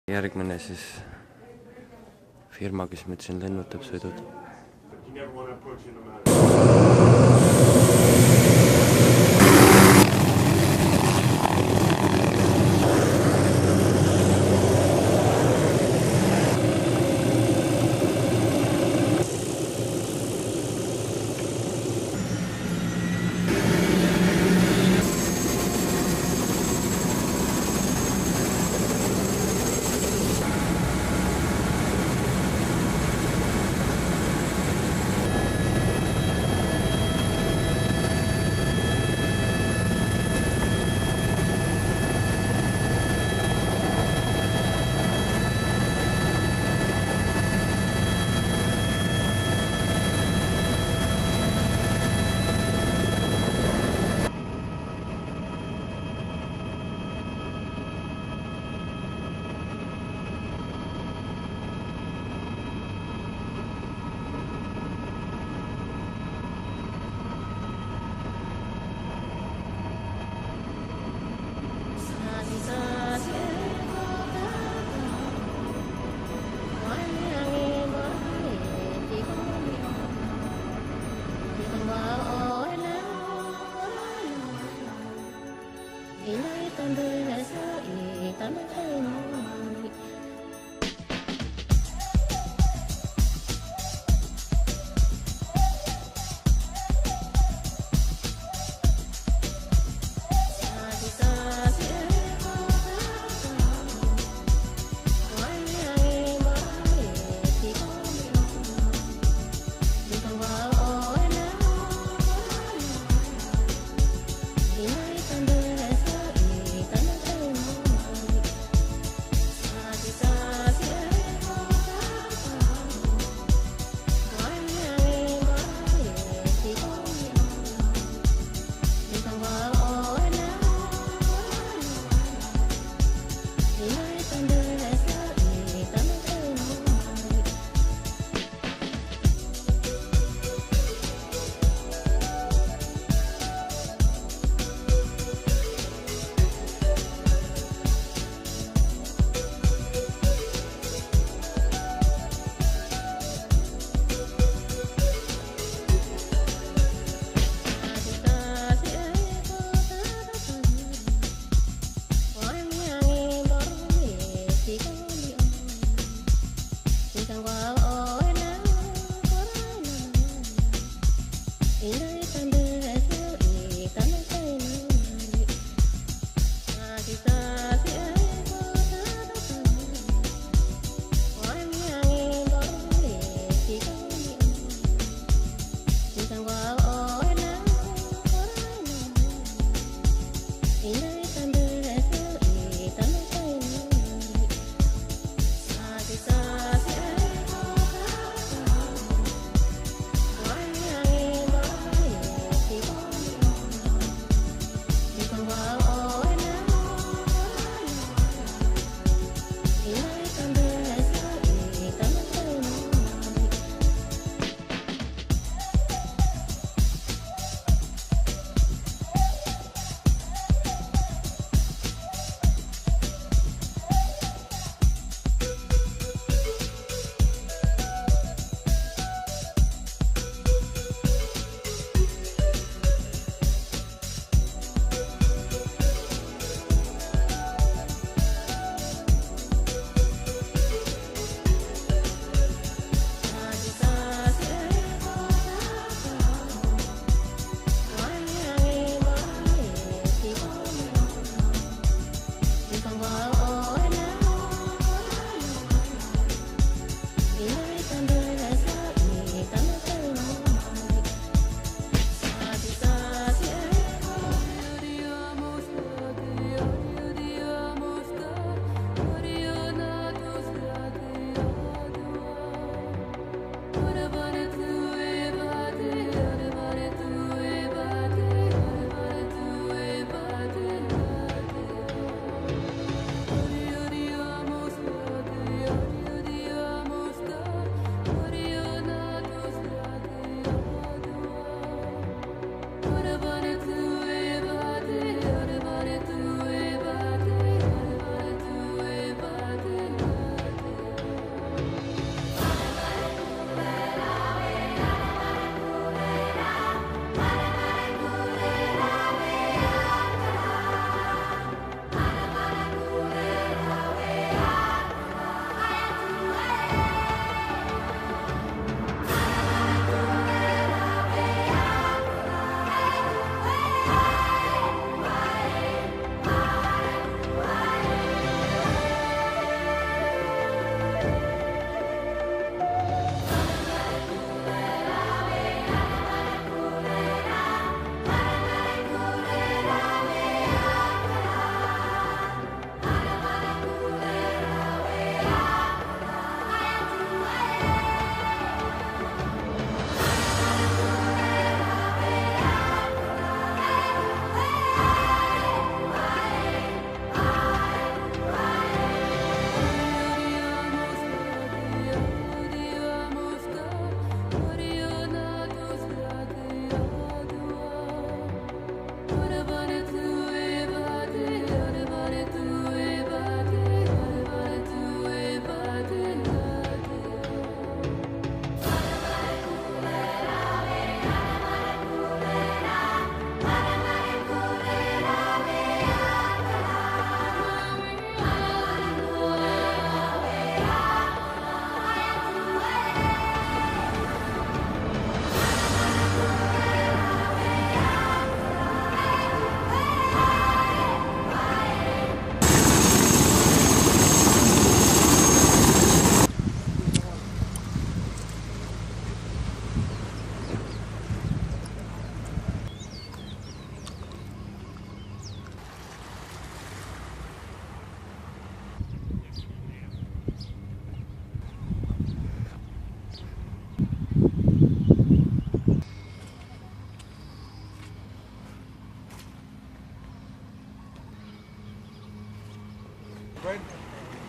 järgmine siis firma, kes meid siin lennutab, sõidud.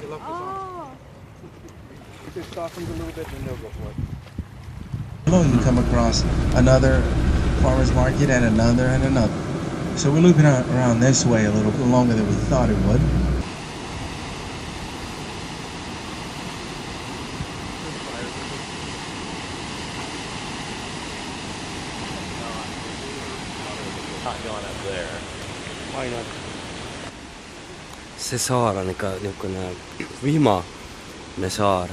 You love the song. If it softens a little bit, then they'll go for it. You come across another farmer's market and another. So we're looping around this way a little longer than we thought it would. Not going up there. Why not? see saar on ikka niisugune vihmane saar.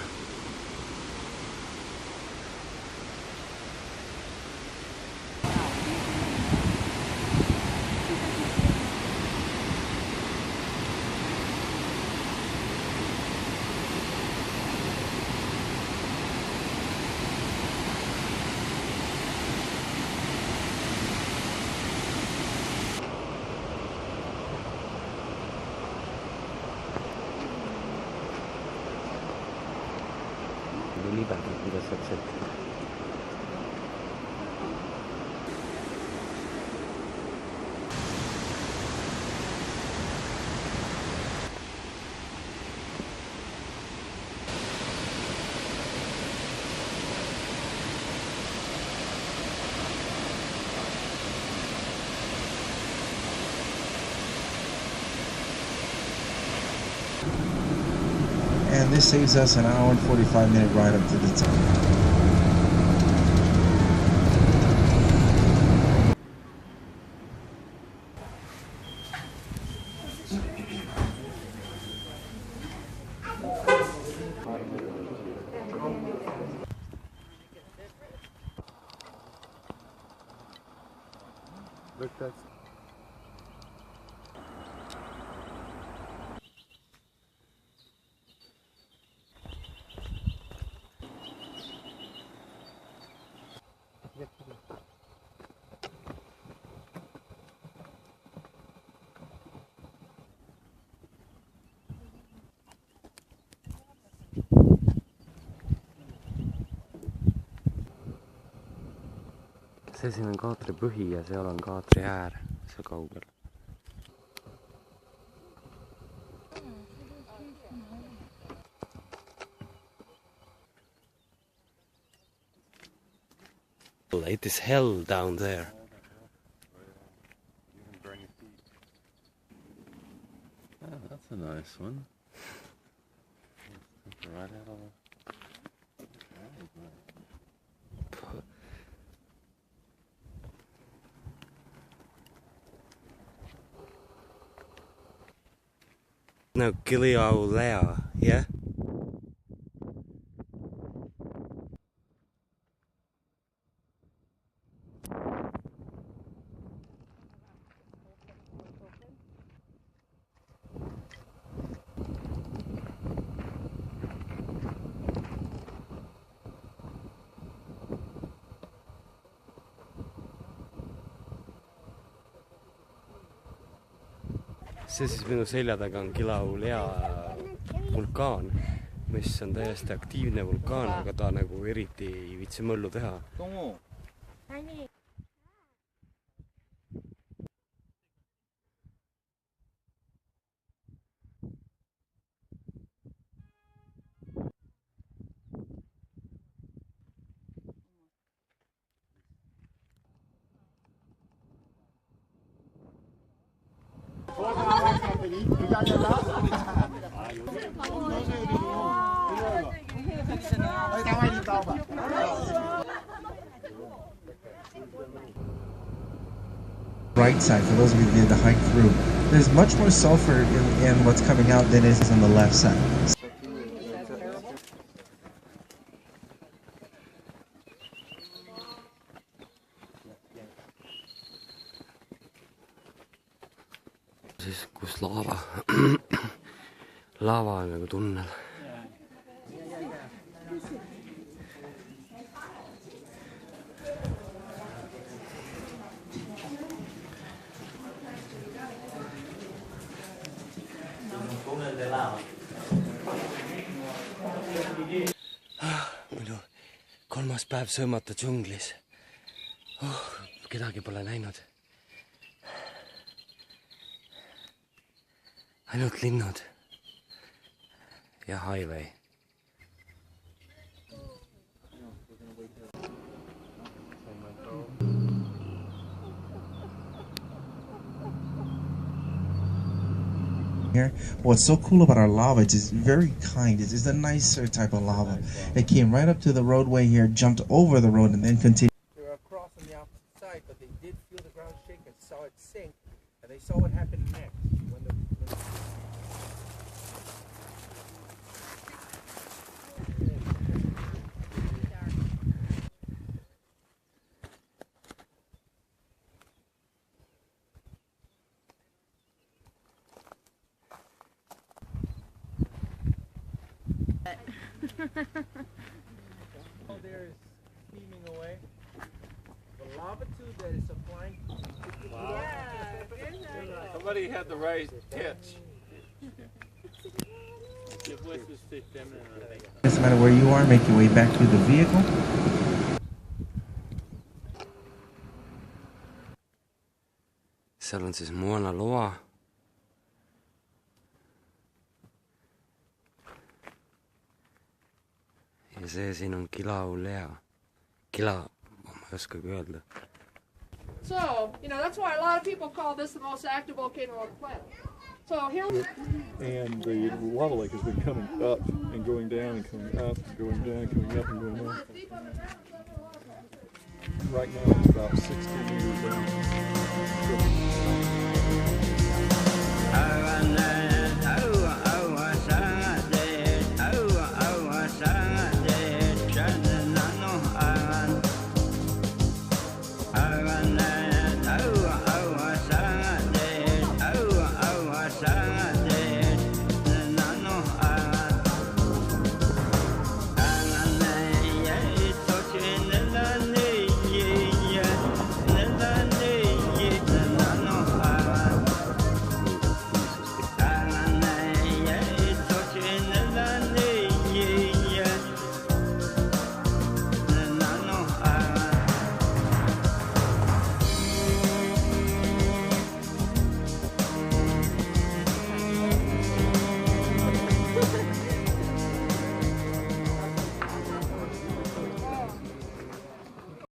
Ülipäätään kuidas saab setti. And this saves us an hour and 45-minute ride up to the top. Look, that's... see siin on kaatri põhi ja seal on kaatri äär, seal kaugel. It is hell down there. Oh, that's a nice one. Right out of No, Giliaulea, yeah? See siis minu selja taga on Giliaulea vulkaan, mis on täiesti aktiivne vulkaan, aga ta nagu eriti ei viitsi möllu teha. Right side, for those of you who did the hike through, there's much more sulfur in what's coming out than is on the left side. Siis kus lava on nagu tunnel. Minu 3. päev söömata džunglis. Kedagi pole näinud. Ainult linnud. ja highway. Here, what's so cool about our lava, it's very kind. It's a nicer type of lava. It came right up to the roadway here, jumped over the road, and then continued. They were across on the opposite side, but they did feel the ground shake and saw it sink, and they saw what happened next. There is steaming away. The lava tube that is supplying. Wow. Somebody had the right pitch. Doesn't matter where you are, make your way back to the vehicle. Seal on siis Mauna Loa. Ja see siin on Kilauea. Ma ei oskagi öelda. So, that's why a lot of people call this the most active volcano on the planet. So here, and the lava lake has been coming up and going down and coming up, and going down, coming up and going up. Right now it's about 16 meters down.